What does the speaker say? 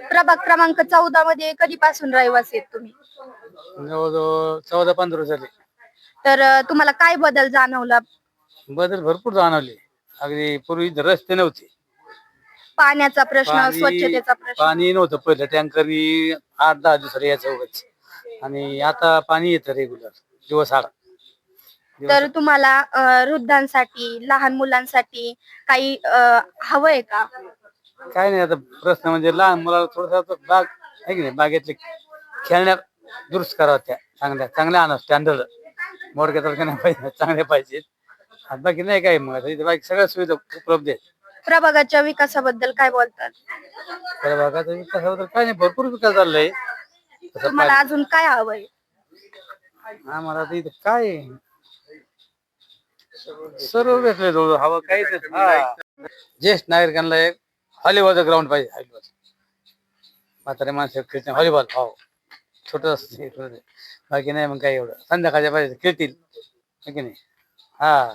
प्रभाग क्रमांक 14 मध्ये कधीपासून रहिवासी आहेत तुम्ही? जवळजवळ 14-15 झाले. तर तुम्हाला काय बदल जाणवला? बदल भरपूर जाणवले. अगदी पूर्वी इथं रस्ते नव्हते. पाण्याचा प्रश्न, स्वच्छतेचा प्रश्न. पाणी नव्हतं पहिलं, टँकरनी 8-10 दिवसाला यायचं उगाच. आणि आता पाणी येतं रेग्युलर दिवसाआड. तर तुम्हाला वृद्धांसाठी, लहान मुलांसाठी काही हवंय का? काय नाही, आता प्रश्न म्हणजे लहान मुलाला थोडस बाग आहे की नाही, बागेतले खेळण्या दुरुस्त करावं, त्या चांगल्या आणा स्टँडर्ड. मोडक्या तर नाही पाहिजे, चांगले पाहिजेत. आणि बाकी नाही काय, मग आता इथे बाकी सगळ्या सुविधा उपलब्ध आहेत. प्रभागाच्या विकासाबद्दल काय बोलतात? त्या भागाचा विकासाबद्दल काय नाही, भरपूर विकास झालाय. तुम्हाला अजून काय हवंय? आम्हाला आता इथं काय सर्व भेटले जवळ, हवं काहीच नाही. ज्येष्ठ नागरिकांना एक हॉलीबॉलचं ग्राउंड पाहिजे. हॉलीबॉल म्हातारे माणसं खेळतील हॉलीबॉल. हो, छोट बाकी नाही. मग काय एवढं संध्याकाळच्या पाहिजे खेळतील की नाही. हा.